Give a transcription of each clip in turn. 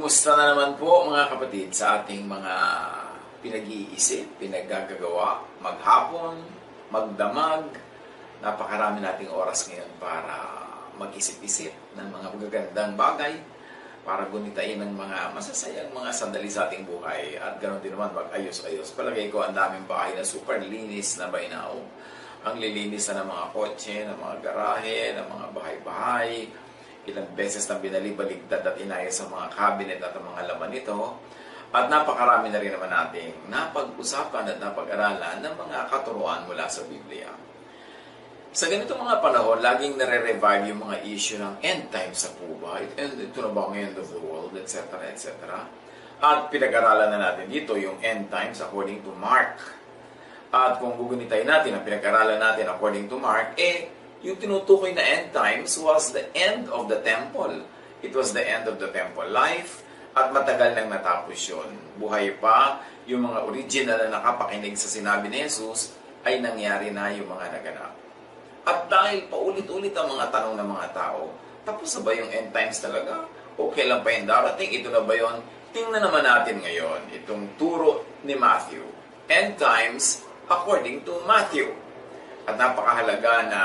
Kumusta na naman po mga kapatid sa ating mga pinag-iisip, pinaggagawa, maghapon, magdamag. Napakarami nating oras ngayon para mag-isip-isip ng mga magagandang bagay, para gunitain ng mga masasayang mga sandali sa ating buhay at ganoon din naman mag-ayos-ayos. Palagay ko ang daming bahay na super linis na bainaw. Ang lilinis na ng mga kotse, ng mga garahe, ng mga bahay-bahay. Ilang beses na binalibaligtad at inayos sa mga cabinet at ang mga laman nito. At napakarami na rin naman nating napag-usapan at napag-aralan ng mga katuruan mula sa Biblia. Sa ganitong mga panahon, laging nare-revive yung mga issue ng end times sa buhay. Ito na ba ang end of the world, etc., etc. At pinag-aralan na natin dito yung end times according to Mark. At kung gugunitayin natin ang pinag-aralan natin according to Mark, yung tinutukoy na end times was the end of the temple. It was the end of the temple life at matagal nang natapos yun. Buhay pa, yung mga original na nakapakinig sa sinabi ni Jesus ay nangyari na yung mga naganap. At dahil paulit-ulit ang mga tanong ng mga tao, tapos na ba yung end times talaga? Okay lang pa yung darating? Ito na ba yun? Tingnan naman natin ngayon itong turo ni Matthew. End times according to Matthew. At napakahalaga na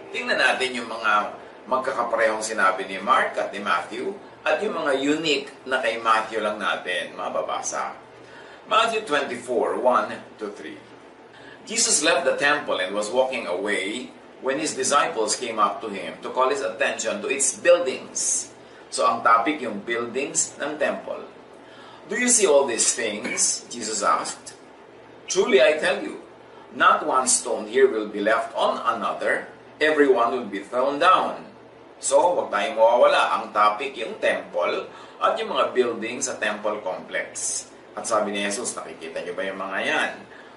tingnan natin yung mga magkakaparehong sinabi ni Mark at ni Matthew at yung mga unique na kay Matthew lang natin mababasa. Matthew 24, 1-3. Jesus left the temple and was walking away when his disciples came up to him to call his attention to its buildings. So ang topic yung buildings ng temple. Do you see all these things? Jesus asked. Truly I tell you, not one stone here will be left on another. Everyone will be thrown down. So, huwag tayong mawawala. Ang topic yung temple at yung mga buildings sa temple complex. At sabi ni Jesus, nakikita niyo ba yung mga yan?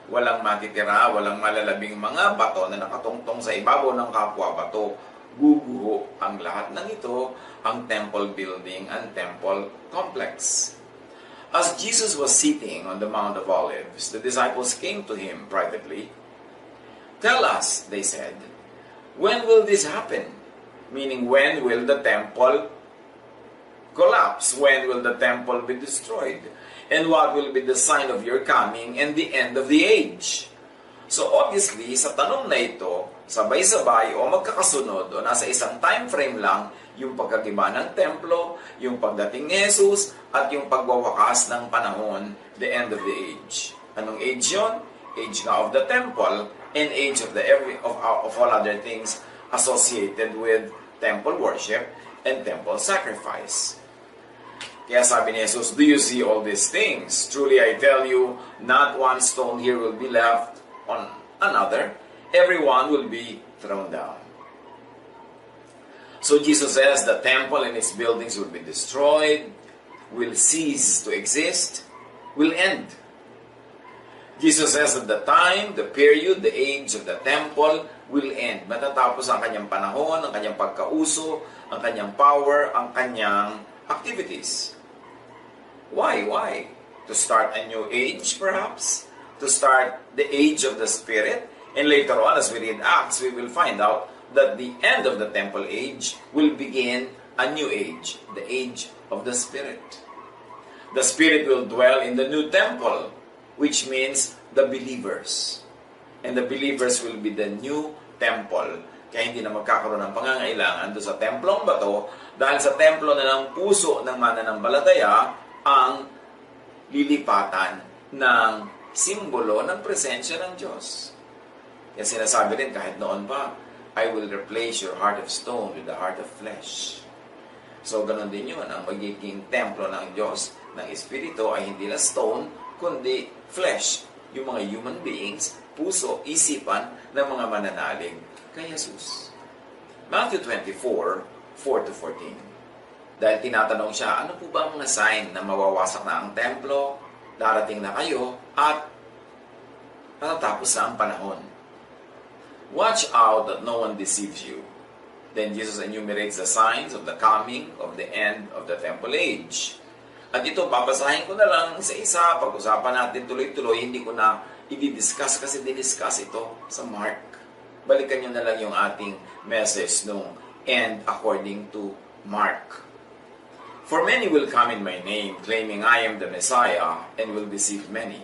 Walang matitira, walang malalabing mga bato na nakatungtong sa ibabaw ng kapwa bato. Guguho ang lahat ng ito, ang temple building and temple complex. As Jesus was sitting on the Mount of Olives, the disciples came to him privately. Tell us, they said, when will this happen? Meaning, when will the temple collapse? When will the temple be destroyed? And what will be the sign of your coming and the end of the age? So obviously, sa tanong na ito, sabay-sabay o magkakasunod o nasa isang time frame lang yung pagkagiba ng templo, yung pagdating ni Jesus, at yung pagwawakas ng panahon, the end of the age. Anong age yun? Age nga of the temple and age of of all other things associated with temple worship and temple sacrifice. Kaya sabi ni Jesus, do you see all these things? Truly I tell you, not one stone here will be left on another. Everyone will be thrown down. So Jesus says the temple and its buildings will be destroyed, will cease to exist, will end. Jesus says that the time, the period, the age of the temple will end. Matatapos ang kanyang panahon, ang kanyang pagkauso, ang kanyang power, ang kanyang activities. Why? Why? To start a new age, perhaps? To start the age of the Spirit? And later on, as we read Acts, we will find out that the end of the temple age will begin a new age, the age of the Spirit. The Spirit will dwell in the new temple, which means the believers. And the believers will be the new temple. Kaya hindi na magkakaroon ng pangangailangan doon sa templong bato, dahil sa templo na ng puso ng mananampalataya ang lilipatan ng simbolo ng presensya ng Diyos. Kaya sinasabi rin kahit noon pa, I will replace your heart of stone with the heart of flesh. So ganun din yun, ang magiging templo ng Diyos, ng Espiritu ay hindi na stone, kundi flesh. Yung mga human beings, puso, isipan ng mga mananalig kay Jesus. Matthew 24, 4-14. Dahil tinatanong siya, ano po ba ang mga sign na mawawasak na ang templo, darating na kayo, at matatapos na ang panahon? Watch out that no one deceives you. Then Jesus enumerates the signs of the coming of the end of the temple age. At ito, babasahin ko na lang isa-isa, pag-usapan natin tuloy-tuloy, hindi ko na i-discuss kasi diniscuss ito sa Mark. Balikan nyo na lang yung ating message nung end according to Mark. For many will come in my name, claiming I am the Messiah, and will deceive many.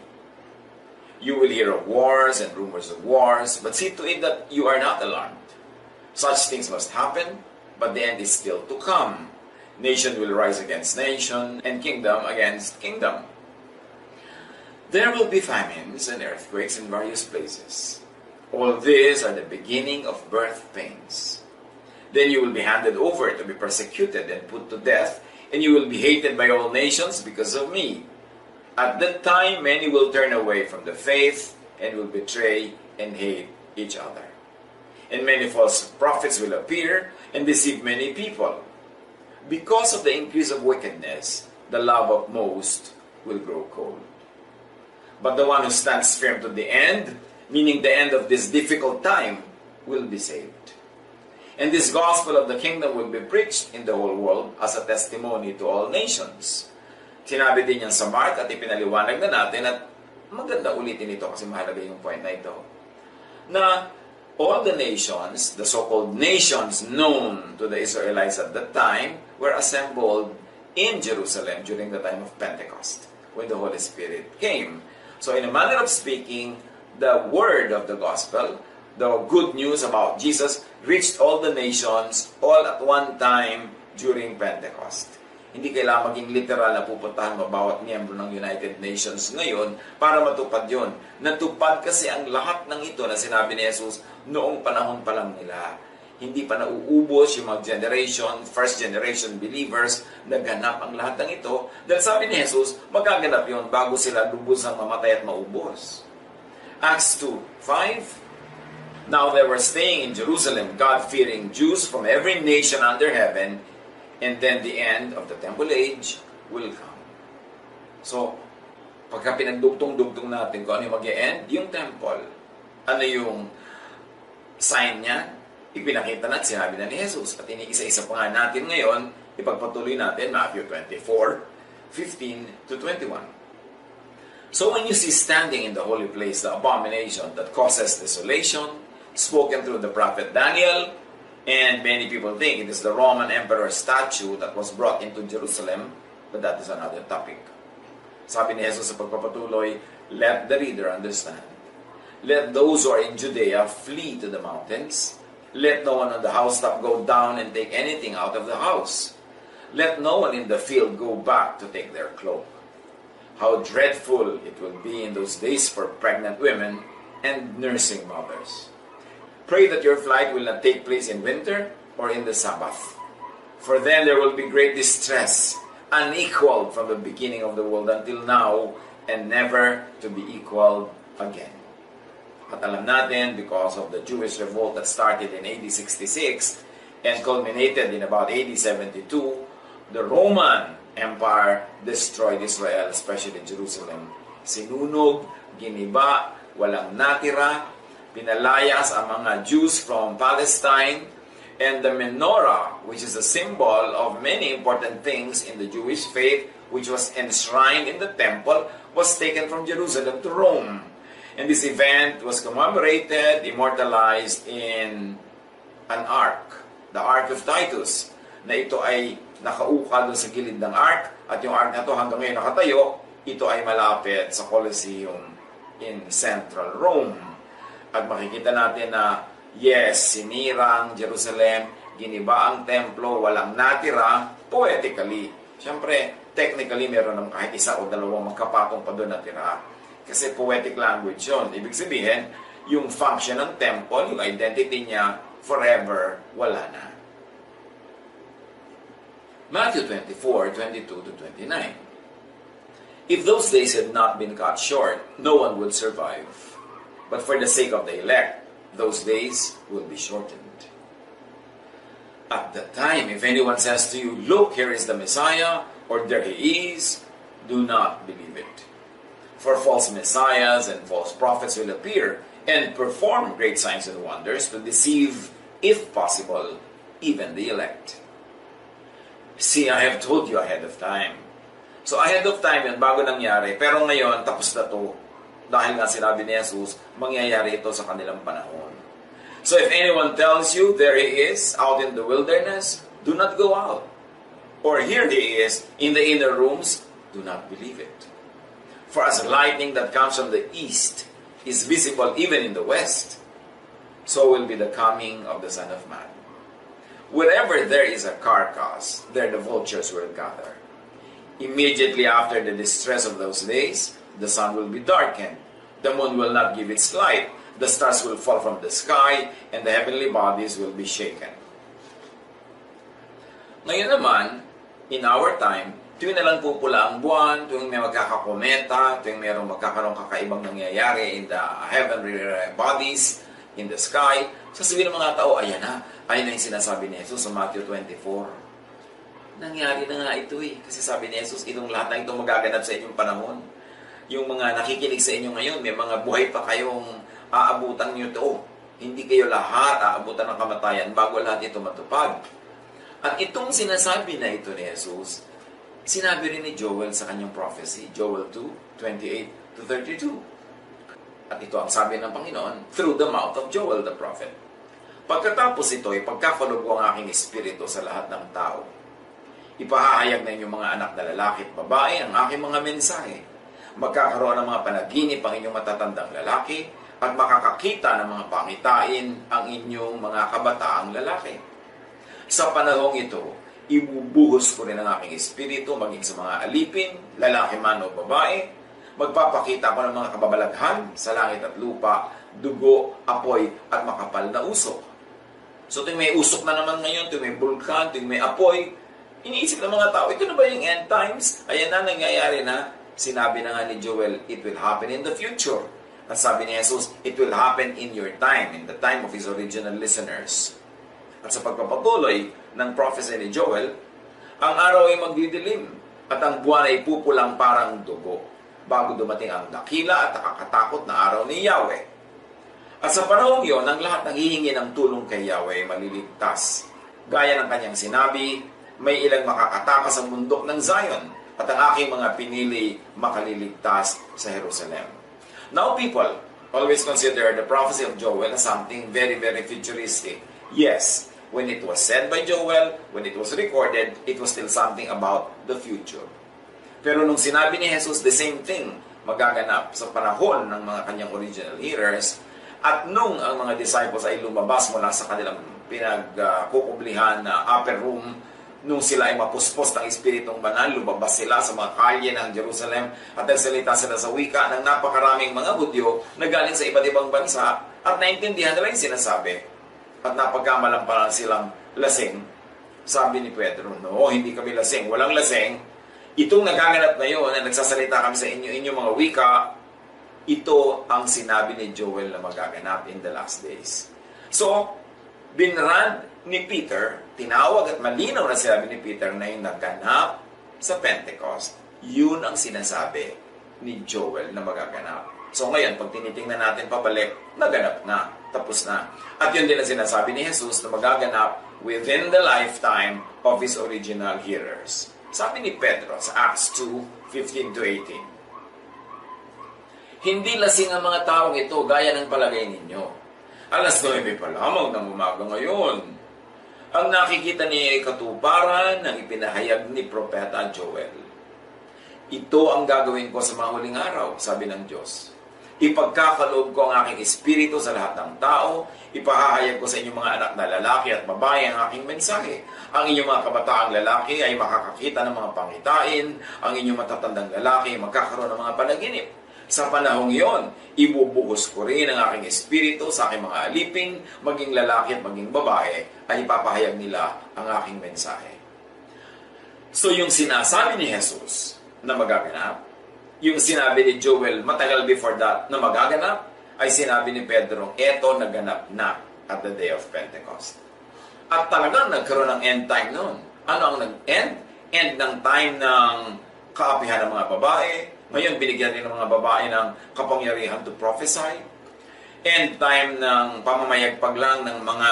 You will hear of wars and rumors of wars, but see to it that you are not alarmed. Such things must happen, but the end is still to come. Nation will rise against nation, and kingdom against kingdom. There will be famines and earthquakes in various places. All these are the beginning of birth pains. Then you will be handed over to be persecuted and put to death, and you will be hated by all nations because of me. At that time, many will turn away from the faith and will betray and hate each other. And many false prophets will appear and deceive many people. Because of the increase of wickedness, the love of most will grow cold. But the one who stands firm to the end, meaning the end of this difficult time, will be saved. And this gospel of the kingdom will be preached in the whole world as a testimony to all nations. Sinabi din yan sa Mark at ipinaliwanag na natin at maganda ulitin ito kasi mahalaga yung point na ito. Na all the nations, the so-called nations known to the Israelites at that time, were assembled in Jerusalem during the time of Pentecost, when the Holy Spirit came. So in a manner of speaking, the word of the gospel, the good news about Jesus, reached all the nations all at one time during Pentecost. Hindi kailangan maging literal na pupuntahan mo bawat miyembro ng United Nations ngayon para matupad yon. Natupad kasi ang lahat ng ito na sinabi ni Jesus noong panahon pa lang nila. Hindi pa nauubos yung mga generation, first generation believers, naganap ang lahat ng ito. Dahil sabi ni Jesus, magaganap yon bago sila lubusang mamatay at maubos. Acts 2:5. Now they were staying in Jerusalem, God-fearing Jews from every nation under heaven, and then the end of the temple age will come. So, pagka pinagdugtong-dugtong natin kung ano yung mag-e-end, yung temple, ano yung sign niya, ipinakita natin, sinabi na ni Jesus. At iniisa-isa pa nga natin ngayon, ipagpatuloy natin, Matthew 24:15-21. So when you see standing in the holy place the abomination that causes desolation, spoken through the prophet Daniel, and many people think it is the Roman emperor statue that was brought into Jerusalem, but that is another topic. Sabi ni Jesus sa pagpapatuloy, let the reader understand. Let those who are in Judea flee to the mountains. Let no one on the housetop go down and take anything out of the house. Let no one in the field go back to take their cloak. How dreadful it will be in those days for pregnant women and nursing mothers. Pray that your flight will not take place in winter or in the Sabbath. For then there will be great distress, unequaled from the beginning of the world until now, and never to be equaled again. At alam natin, because of the Jewish revolt that started in AD 66 and culminated in about AD 72, the Roman Empire destroyed Israel, especially Jerusalem. Sinunog, giniba, walang natira, pinalayas ang mga Jews from Palestine, and the menorah, which is a symbol of many important things in the Jewish faith, which was enshrined in the temple, was taken from Jerusalem to Rome. And this event was commemorated, immortalized in an ark, the Ark of Titus, na ito ay nakauka doon sa gilid ng ark, at yung ark na ito hanggang ngayon nakatayo, ito ay malapit sa Colosseum in Central Rome. At makikita natin na, yes, sinirang Jerusalem, giniba ang templo, walang natira, poetically. Siyempre, technically, meron ng kahit isa o dalawang magkapatong pa doon natira. Kasi poetic language yun. Ibig sabihin, yung function ng temple, yung identity niya, forever, wala na. Matthew 24:22-29. If those days had not been cut short, no one would survive. But for the sake of the elect, those days will be shortened. At that time, if anyone says to you, look, here is the Messiah, or there he is, do not believe it. For false messiahs and false prophets will appear and perform great signs and wonders to deceive, if possible, even the elect. See, I have told you ahead of time. So ahead of time yun, bago nangyari. Pero ngayon, tapos na to. Dahil nga sinabi ni Jesus, mangyayari ito sa kanilang panahon. So if anyone tells you, there he is, out in the wilderness, do not go out. or here he is in the inner rooms, do not believe it. For as lightning that comes from the east is visible even in the west, so will be the coming of the Son of Man. Wherever there is a carcass, there the vultures will gather. Immediately after the distress of those days, the sun will be darkened, the moon will not give its light, the stars will fall from the sky, and the heavenly bodies will be shaken. Ngayon naman, in our time, tuwing nalang pupula ang buwan, tuwing may magkakakometa, tuwing mayroong magkakaroon kakaibang nangyayari in the heavenly bodies, in the sky, sasabihin ng mga tao, ayan na yung sinasabi ni Jesus sa Matthew 24. Nangyari na nga ito eh. Kasi sabi ni Jesus, itong lahat na ito magaganap sa inyong panahon. Yung mga nakikinig sa inyo ngayon, may mga buhay pa kayong aabutan nyo ito. Hindi kayo lahat aabutan ng kamatayan bago lahat ito matupad. At itong sinasabi na ito ni Jesus, sinabi rin ni Joel sa kanyang prophecy, Joel 2:28-32. At ito ang sabi ng Panginoon through the mouth of Joel the prophet. Pagkatapos ito ay pagkakalob ko ang aking espiritu sa lahat ng tao. Ipahahayag na inyong mga anak na lalaki at babae ang aking mga mensahe. Magkakaroon ng mga panaginip ang inyong matatandang lalaki at makakakita ng mga pangitain ang inyong mga kabataang lalaki. Sa panahong ito, ibubuhos ko rin ang aking espiritu maging sa mga alipin, lalaki man o babae. Magpapakita ko ng mga kababalaghan sa langit at lupa, dugo, apoy, at makapal na usok. So tuwing may usok na naman ngayon, tuwing may bulkan, tuwing may apoy, iniisip ng mga tao, ito na ba yung end times? Ayan na, nangyayari na. Sinabi na nga ni Joel, it will happen in the future. At sabi ni Jesus, it will happen in your time, in the time of his original listeners. At sa pagpapatuloy ng prophecy ni Joel, ang araw ay magdidilim at ang buwan ay pupulang parang dugo bago dumating ang dakila at nakakatakot na araw ni Yahweh. At sa panahong iyon, ang lahat ng hihingi ng tulong kay Yahweh ay maliligtas. Gaya ng kanyang sinabi, may ilang makakatakas sa bundok ng Zion at ang aking mga pinili makaliligtas sa Jerusalem. Now people always consider the prophecy of Joel as something very, very futuristic. Yes, when it was said by Joel, when it was recorded, it was still something about the future. Pero nung sinabi ni Jesus, the same thing magaganap sa panahon ng mga kanyang original hearers, at nung ang mga disciples ay lumabas mula sa kanilang pinagkukublihan na upper room, nung sila ay mapuspos ng Espiritong Banal, lumabas sila sa mga kalye ng Jerusalem at nagsalita sila sa wika ng napakaraming mga Hudyo na galing sa iba't ibang bansa at naintindihan nila yung sinasabi. At napagkamalang parang silang lasing. Sabi ni Pedro, no, hindi kami lasing, walang lasing. Itong nagaganap ngayon na nagsasalita kami sa inyo, inyong mga wika, ito ang sinabi ni Joel na magaganap in the last days. So, binrand ni Peter, tinawag at malinaw na sinabi ni Peter na yung naganap sa Pentecost, yun ang sinasabi ni Joel na magaganap. So ngayon, pag tinitingnan natin pabalik, naganap na, tapos na. At yun din ang sinasabi ni Jesus na magaganap within the lifetime of his original hearers. Sabi ni Pedro sa Acts 2:15-18, hindi lasing ang mga taong ito gaya ng palagay ninyo. Alas 9 pa lamang ng umaga ngayon. Ang nakikita niya ay katuparan ng ipinahayag ni Propeta Joel. Ito ang gagawin ko sa mga huling araw, sabi ng Diyos. Ipagkakaloob ko ang aking espiritu sa lahat ng tao, ipahahayag ko sa inyong mga anak na lalaki at babae ang aking mensahe. Ang inyong mga kabataang lalaki ay makakakita ng mga pangitain, ang inyong matatandang lalaki ay magkakaroon ng mga panaginip. Sa panahong iyon, ibubuhos ko rin ang aking espiritu sa aking mga alipin, maging lalaki at maging babae, ay ipapahayag nila ang aking mensahe. So yung sinasabi ni Jesus na magaganap, yung sinabi ni Joel matagal before that na magaganap, ay sinabi ni Pedro, eto naganap na at the day of Pentecost. At talagang nagkaroon ng end time noon. Ano ang nag-end? End ng time ng kaapihan ng mga babae. Ngayon, binigyan din ng mga babae ng kapangyarihan to prophesy. End time ng pamamayagpag lang ng mga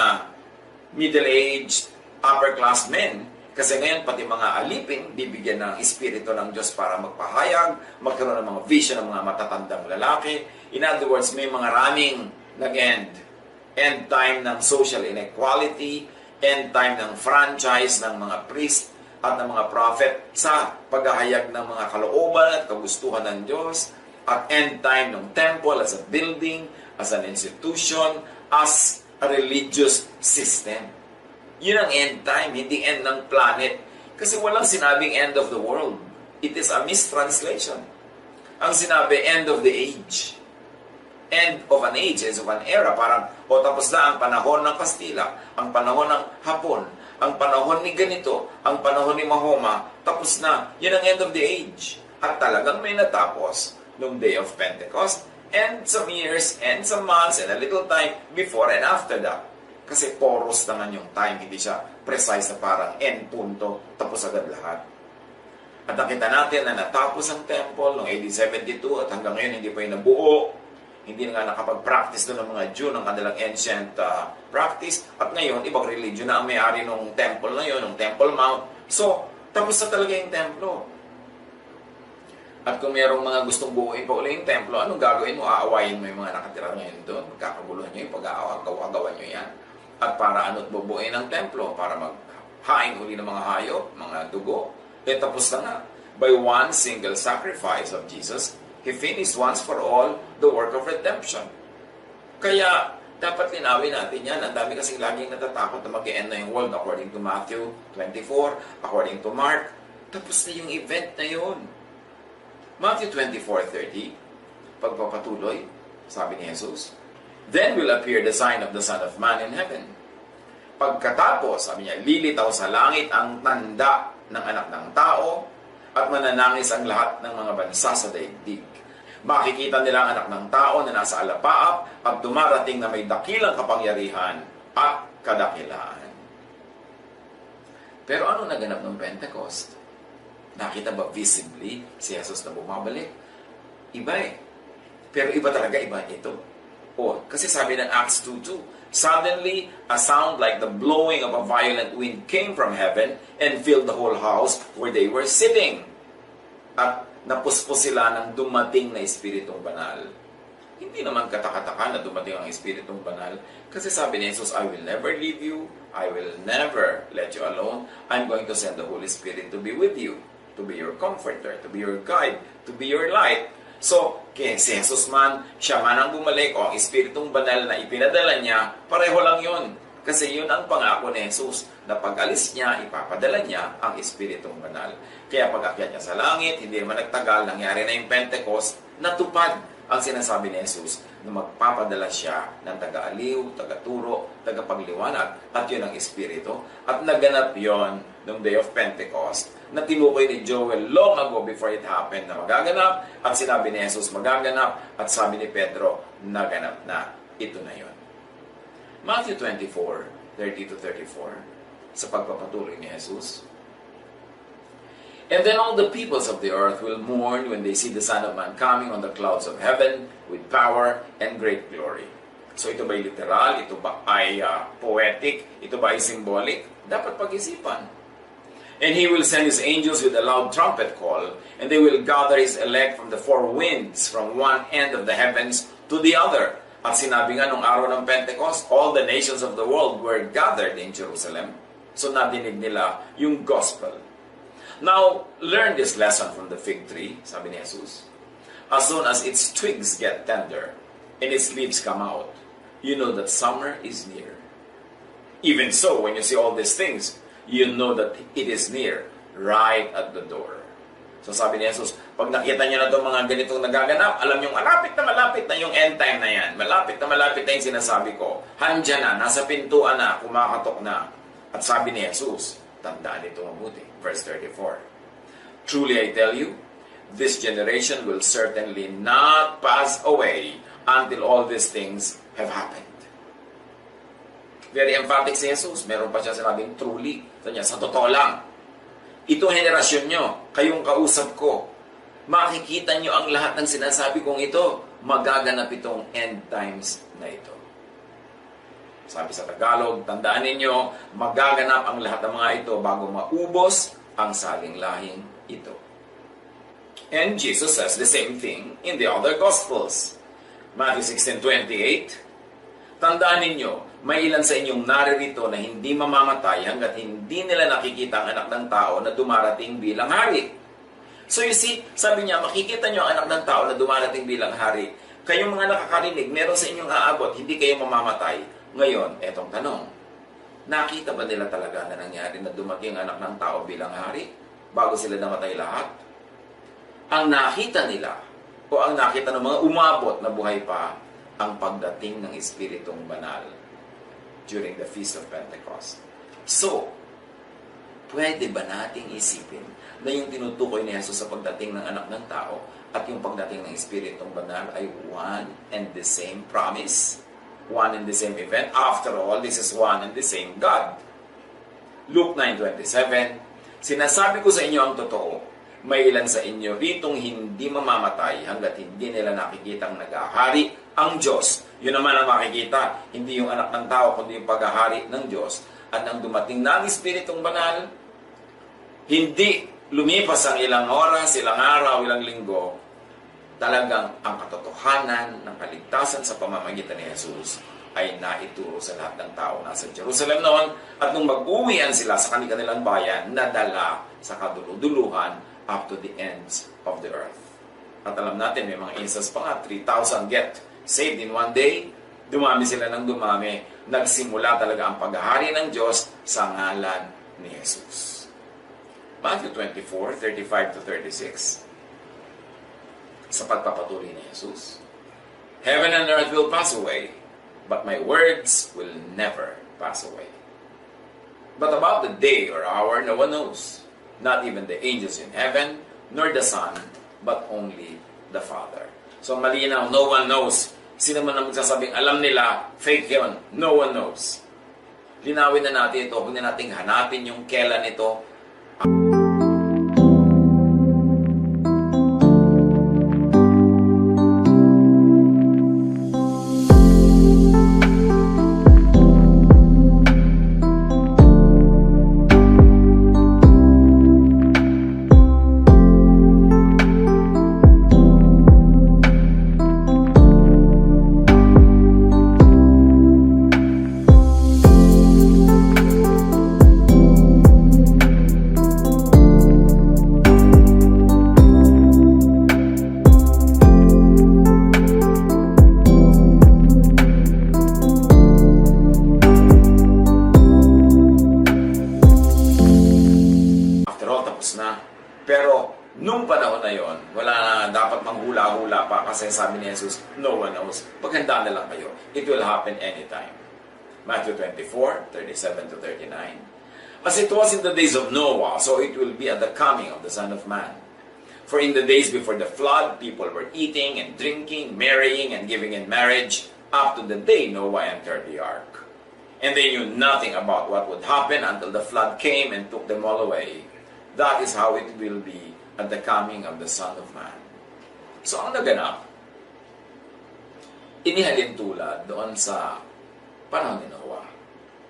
middle-aged, upper-class men. Kasi ngayon, pati mga alipin, bibigyan ng espiritu ng Diyos para magpahayag, magkaroon ng mga vision ng mga matatandang lalaki. In other words, may mga raming nag-end. End time ng social inequality, end time ng franchise ng mga priest, at ng mga prophet sa paghahayag ng mga kalooban at kagustuhan ng Diyos, at end time ng temple as a building, as an institution, as a religious system. Yun ang end time, hindi end ng planet. Kasi walang sinabing end of the world. It is a mistranslation. Ang sinabi, end of the age. End of an age, end of an era. Parang, tapos na ang panahon ng Kastila, ang panahon ng Hapon, ang panahon ni ganito, ang panahon ni Mahoma, tapos na. Yun ang end of the age. At talagang may natapos nung day of Pentecost, and some years, and some months, and a little time before and after that. Kasi porous naman yung time, hindi siya precise na parang end punto, tapos agad lahat. At nakita natin na natapos ang temple noong AD 72 at hanggang ngayon hindi pa yung nabuo. Hindi na nga nakapag-practice doon ng mga Jew ng kanilang ancient practice. At ngayon, ibang religion na ang may-ari ng temple na yun, ng Temple Mount. So, tapos na talaga yung templo. At kung mayroong mga gustong buuin pa uli yung templo, anong gagawin mo? Aawayin mo yung mga nakatira ngayon doon. Magkakaguluhan nyo yung pag-aagawan nyo yan. At para ano't bubuuin ang templo? Para maghain uli ng mga hayop, mga dugo. Tapos na nga. By one single sacrifice of Jesus, He finished once for all the work of redemption. Kaya, dapat linawin natin yan. Ang dami kasing laging natatakot na mag-end na yung world according to Matthew 24, according to Mark. Tapos na yung event na yun. Matthew 24:30, pagpapatuloy, sabi ni Jesus, then will appear the sign of the Son of Man in heaven. Pagkatapos, sabi niya, lilitaw sa langit ang tanda ng anak ng tao at mananangis ang lahat ng mga bansa sa daigdig. Makikita nila ang anak ng tao na nasa alapaap at dumarating na may dakilang kapangyarihan at kadakilaan. Pero ano naganap ng Pentecost? Nakita ba visibly si Jesus na bumabalik? Iba eh. Pero iba talaga, iba ito. Kasi sabi ng Acts 2:2, suddenly, a sound like the blowing of a violent wind came from heaven and filled the whole house where they were sitting. At napuspos sila ng dumating na Espiritong Banal. Hindi naman katakataka na dumating ang Espiritong Banal. Kasi sabi ni Jesus, I will never leave you. I will never let you alone. I'm going to send the Holy Spirit to be with you, to be your comforter, to be your guide, to be your light. So, kaya si Jesus man, siya man ang bumalik o ang Espiritong Banal na ipinadala niya, pareho lang yun. Kasi yun ang pangako ni Jesus, na pag-alis niya, ipapadala niya ang Espiritong Banal. Kaya pag-akyat niya sa langit, hindi naman nagtagal, nangyari na yung Pentecost, natupad ang sinasabi ni Jesus na magpapadala siya ng taga-aliw, taga-turo, taga-pagliwanag, at yun ang Espiritu. At naganap yon ng Day of Pentecost na tinukoy ni Joel long ago before it happened na magaganap, at sinabi ni Jesus magaganap, at sabi ni Pedro, naganap na. Ito na yon. Matthew 24:30-34, sa pagpapatuloy ni Jesus. And then all the peoples of the earth will mourn when they see the Son of Man coming on the clouds of heaven with power and great glory. So ito ba ay literal? Ito ba ay poetic? Ito ba ay symbolic? Dapat pag-isipan. And He will send His angels with a loud trumpet call, and they will gather His elect from the four winds, from one end of the heavens to the other. At sinabi nga nung araw ng Pentecost, all the nations of the world were gathered in Jerusalem. So nadinig nila yung gospel. Now, learn this lesson from the fig tree, sabi ni Jesus. As soon as its twigs get tender and its leaves come out, you know that summer is near. Even so, when you see all these things, you know that it is near, right at the door. So sabi ni Jesus, pag nakita niyo na itong mga ganitong nagaganap, alam niyo, malapit na yung end time na yan. Malapit na yung sinasabi ko. Handyan na, nasa pintuan na, kumakatok na. At sabi ni Jesus, tandaan ito mabuti. Verse 34. Truly I tell you, this generation will certainly not pass away until all these things have happened. Very emphatic si Jesus. Meron pa siya sinabing truly. Sa totoo lang. Itong henerasyon nyo, kayong kausap ko, makikita nyo ang lahat ng sinasabi kong ito, magaganap itong end times na ito. Sabi sa Tagalog, tandaan ninyo, magaganap ang lahat ng mga ito bago maubos ang saling-lahing ito. And Jesus says the same thing in the other Gospels. Matthew 16:28, Tandaan ninyo, may ilan sa inyong naririto na hindi mamamatay hanggat hindi nila nakikita ang anak ng tao na dumarating bilang hari. So you see, sabi niya, makikita niyo ang anak ng tao na dumarating bilang hari. Kayong mga nakakarinig, meron sa inyong aabot, hindi kayo mamamatay. Ngayon, etong tanong, nakita ba nila talaga na nangyari na dumating ang anak ng tao bilang hari bago sila namatay lahat? Ang nakita nila, o ang nakita ng mga umabot na buhay pa, ang pagdating ng Espiritong Banal during the Feast of Pentecost. So, pwede ba nating isipin na yung tinutukoy ni Jesus sa pagdating ng anak ng tao at yung pagdating ng Espiritong Banal ay one and the same promise? One and the same event? After all, this is one and the same God. Luke 9:27, sinasabi ko sa inyo ang totoo, may ilan sa inyo ritong hindi mamamatay hanggat hindi nila nakikitang nag-ahari ang Diyos. Yun naman ang makikita, hindi yung anak ng tao, kundi yung pag-ahari ng Diyos. At nang dumating na ang Espiritong Banal, hindi lumipas ang ilang oras, ilang araw, ilang linggo, talagang ang katotohanan ng kaligtasan sa pamamagitan ni Jesus ay naituro sa lahat ng tao nasa Jerusalem noon. At nung mag-uwian sila sa kanilang bayan, nadala sa kaduluduluhan up to the ends of the earth. At alam natin, may mga instance pa nga, 3,000 get saved in one day. Dumami sila ng dumami. Nagsimula talaga ang paghahari ng Diyos sa ngalan ni Jesus. Matthew 24:35-36. Sa pagpapatuloy ni Jesus, heaven and earth will pass away, but my words will never pass away. But about the day or hour, no one knows. Not even the angels in heaven, nor the Son, but only the Father. So malinaw, no one knows. Sino man ang magsasabing alam nila, fake yun. No one knows. Linawin na natin ito. Huwag na nating hanapin yung kailan ito. Pero, nung panahon na yon, wala na dapat manghula-hula pa kasi sabi ni Jesus, no one knows. Paghanda na lang kayo. It will happen anytime. Matthew 24:37-39. As it was in the days of Noah, so it will be at the coming of the Son of Man. For in the days before the flood, people were eating and drinking, marrying and giving in marriage, up to the day Noah entered the ark. And they knew nothing about what would happen until the flood came and took them all away. That is how it will be at the coming of the Son of Man. So ang naganap, inihalin tulad doon sa panahon ni Noah.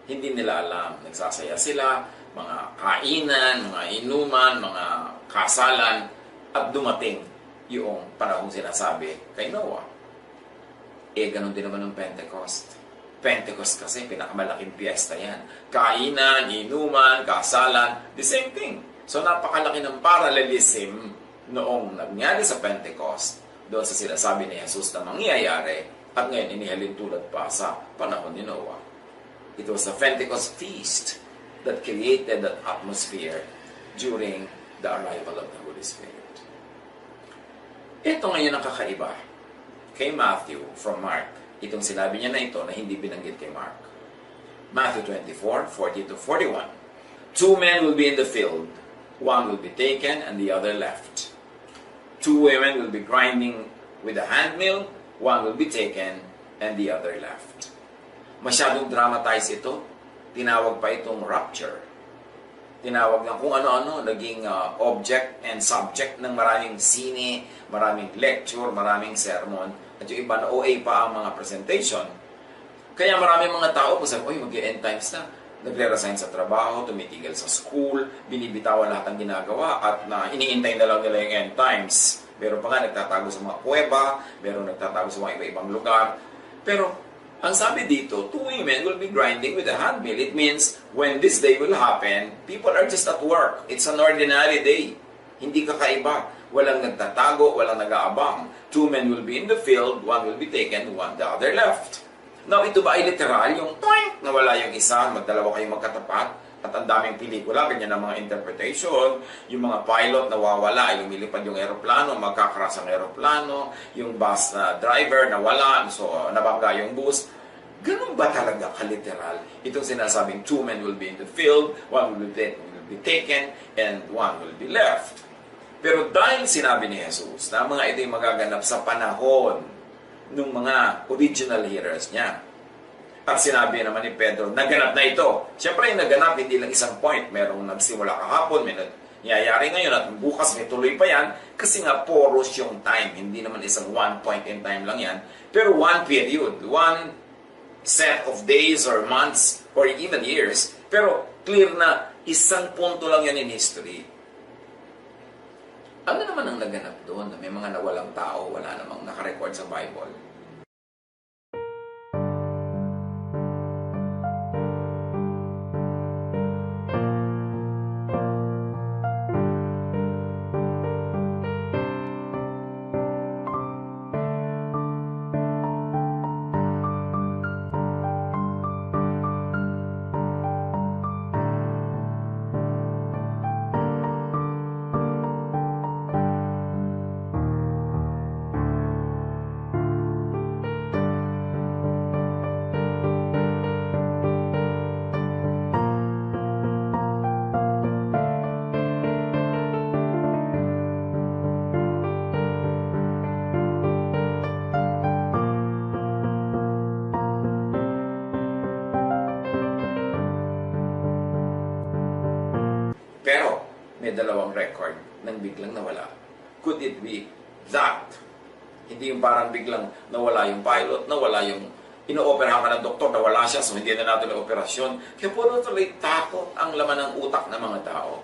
Hindi nila alam, nagsasaya sila, mga kainan, mga inuman, mga kasalan, at dumating yung panahong sinasabi kay Noah. Ganun din naman ng Pentecost. Pentecost kasi pinakamalaking piyesta yan. Kainan, inuman, kasalan, the same thing. So napakalaki ng parallelism noong nangyari sa Pentecost doon sa sinasabi ni Jesus na mangyayari at ngayon inihalin tulad pa sa panahon ni Noah. It was the Pentecost feast that created that atmosphere during the arrival of the Holy Spirit. Ito ngayon ang kakaiba kay Matthew from Mark. Itong sinabi niya na ito na hindi binanggit kay Mark. Matthew 24:40-41. 2 men will be in the field. One will be taken and the other left. 2 women will be grinding with a handmill. One will be taken and the other left. Masyadong dramatize ito. Tinawag pa itong rapture. Tinawag na kung ano-ano, naging object and subject ng maraming sine, maraming lecture, maraming sermon, at yung iba na OA pa ang mga presentation. Kaya maraming mga tao po sabi, mag-end times na. Nagre-resign sa trabaho, tumitigil sa school, binibitawan lahat ng ginagawa at iniintay na lang nila yung end times. Meron pa nga nagtatago sa mga kuweba, meron nagtatago sa mga iba-ibang lugar. Pero Ang sabi dito, 2 women will be grinding with a handmill. It means when this day will happen, people are just at work. It's an ordinary day. Hindi kakaiba. Walang nagtatago, walang nag-aabang. 2 men will be in the field, 1 will be taken, 1 the other left. Now, ito ba ay literal? Yung toink, nawala yung isa, magdalawa kayong magkatapat, at ang daming pelikula, ganyan ang mga interpretation. Yung mga pilot nawawala, ay lumilipad yung aeroplano, magkakaras ang aeroplano, yung bus na driver nawala, so nabangga yung bus. Ganun ba talaga kaliteral? Itong sinasabing 2 men will be in the field, 1 will be taken, and 1 will be left. Pero dahil sinabi ni Jesus na mga ito'y magaganap sa panahon ng mga original hearers niya, at sinabi naman ni Pedro, naganap na ito. Siyempre, yung naganap, hindi lang isang point. Merong nagsimula kahapon, may nangyayari ngayon, at bukas may tuloy pa yan, kasi nga poros yung time. Hindi naman isang one point in time lang yan, pero one period, one set of days or months or even years. Pero clear na isang punto lang yan in history. Ano naman ang naganap doon? May mga nawalang tao, wala namang nakarecord sa Bible. Pero, may dalawang record nang biglang nawala. Could it be that? Hindi yung parang biglang nawala yung pilot, nawala yung ino-operahan ka ng doktor, nawala siya, so hindi na natin ang operasyon. Kaya puro tuloy takot ang laman ng utak ng mga tao.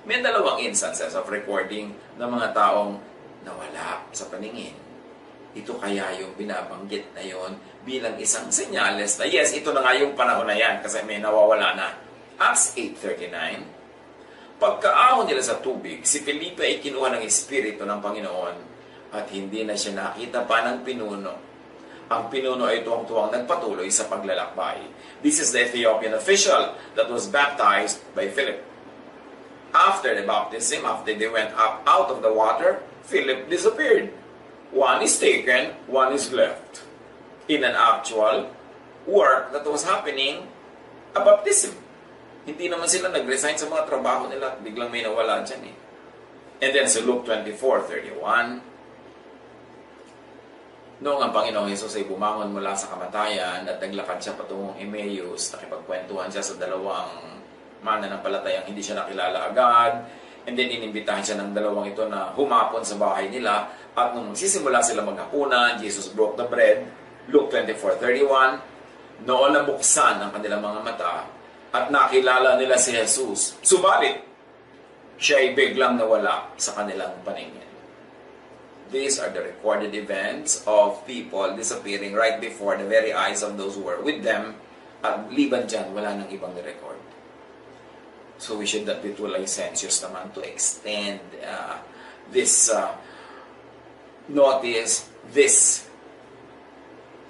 May dalawang instances of recording ng mga taong nawala sa paningin. Ito kaya yung binabanggit na yon bilang isang senyales na yes, ito na nga yung panahon na yan kasi may nawawala na. Acts 8:39. Pagkaahon nila sa tubig, si Felipe ay kinuha ng Espiritu ng Panginoon at hindi na siya nakita pa ng pinuno. Ang pinuno ay tuwang-tuwang nagpatuloy sa paglalakbay. This is the Ethiopian official that was baptized by Philip. After the baptism, after they went up out of the water, Philip disappeared. One is taken, one is left. In an actual work that was happening, a baptism. Hindi naman sila nag-resign sa mga trabaho nila at biglang may nawala dyan eh. And then sa Luke 24:31, noong ang Panginoong Hesus ay bumangon mula sa kamatayan at naglakad siya patungong Emmaus, nakipagkwentuhan siya sa dalawang mananampalatayang hindi siya nakilala agad, and then inimbitahan siya ng dalawang ito na humapon sa bahay nila, at nung sisimula sila maghapunan, Jesus broke the bread, Luke 24:31, noon nabuksan ang kanilang mga mata, at nakilala nila si Jesus. Subalit, siya ay biglang nawala sa kanilang paningin. These are the recorded events of people disappearing right before the very eyes of those who were with them. At liban dyan, wala nang ibang record. So we should not be too licentious naman to extend this notice, this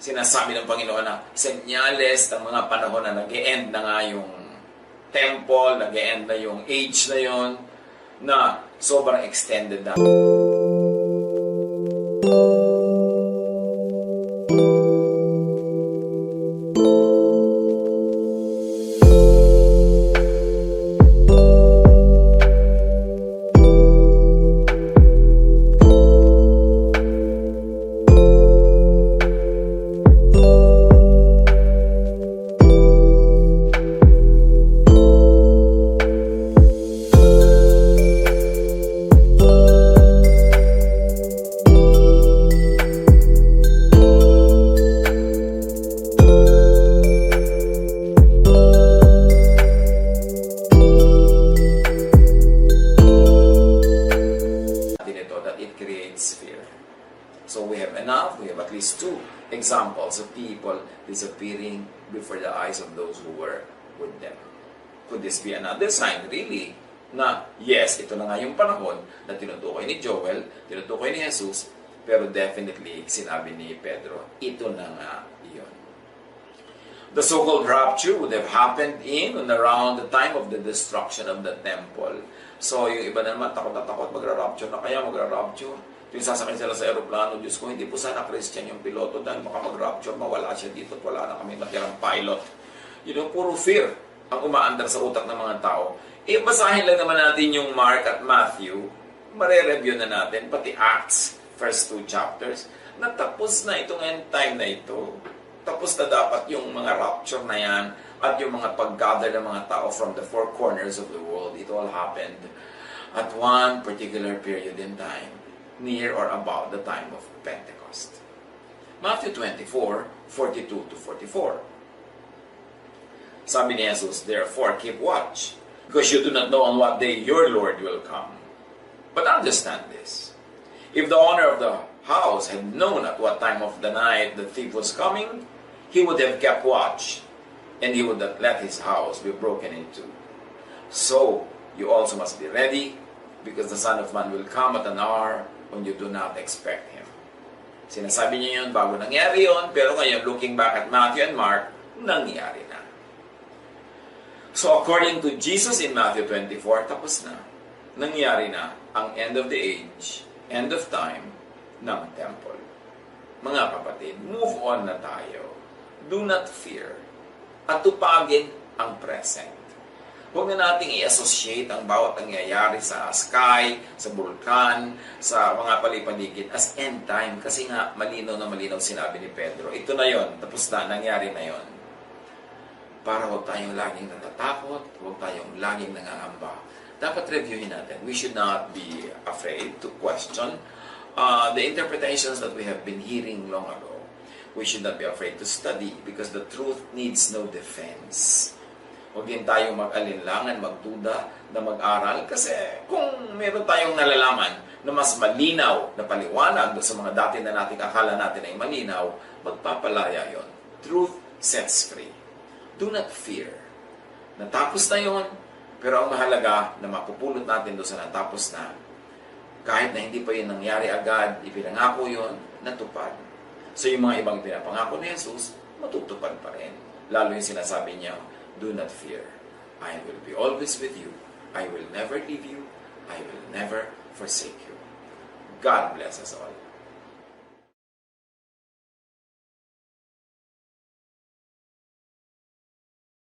sinasabi ng Panginoon na senyales ng mga panahon na nag-e-end na nga yung temple, nag-e-end na yung age na yon, na sobrang extended na. So we have enough. We have at least 2 examples of people disappearing before the eyes of those who were with them. Could this be another sign, really, na yes, ito na nga yung panahon na tinutukoy ni Joel, tinutukoy ni Jesus, pero definitely, sinabi ni Pedro, ito na nga iyon. The so-called rapture would have happened in and around the time of the destruction of the temple. So, yung iba na naman, takot na takot, magra-rapture na kaya, magra-rapture. Yung sasakay sila sa aeroplano, Diyos ko, hindi po sana Christian yung piloto dahil baka mag-rapture, mawala siya dito at wala na kami matirang pilot. Puro fear ang umaandar sa utak ng mga tao. Basahin lang naman natin yung Mark at Matthew, mare-review na natin, pati Acts, first 2 chapters, natapos na itong end time na ito. Tapos na dapat yung mga rapture na yan at yung mga pag-gather ng mga tao from the 4 corners of the world. It all happened at one particular period in time, near or about the time of Pentecost. Matthew 24, 42 to 44. Sabi ni Jesus, therefore keep watch, because you do not know on what day your Lord will come. But understand this, if the owner of the house had known at what time of the night the thief was coming, he would have kept watch, and he would not let his house be broken into. So, you also must be ready, because the Son of Man will come at an hour when you do not expect Him. Sinasabi niya yun bago nangyari yun, pero ngayon, looking back at Matthew and Mark, nangyari na. So, according to Jesus in Matthew 24, tapos na. Nangyari na ang end of the age, end of time, ng temple. Mga kapatid, move on na tayo. Do not fear. At tupagin ang present. Huwag na nating i-associate ang bawat nangyayari sa sky, sa bulkan, sa mga palipaligid as end time. Kasi nga, malinaw na malinaw sinabi ni Pedro. Ito na yon, tapos na, nangyari na yon. Para huwag tayong laging natatakot, huwag tayong laging nangangamba. Dapat reviewin natin. We should not be afraid to question the interpretations that we have been hearing long ago. We should not be afraid to study because the truth needs no defense. Huwag din tayong mag-alinlangan, magduda, na mag-aral kasi kung meron tayong nalalaman na mas malinaw na paliwanag sa mga dati na nating akala natin ay malinaw, magpapalaya yon. Truth sets free. Do not fear. Natapos na yon, pero ang mahalaga na mapupulot natin doon sa natapos na, kahit na hindi pa yun nangyari agad, ipinangako yun, natupad. So yung mga ibang pinapangako ni Jesus, matutupad pa rin. Lalo yung sinasabi niya, do not fear. I will be always with you. I will never leave you. I will never forsake you. God bless us all.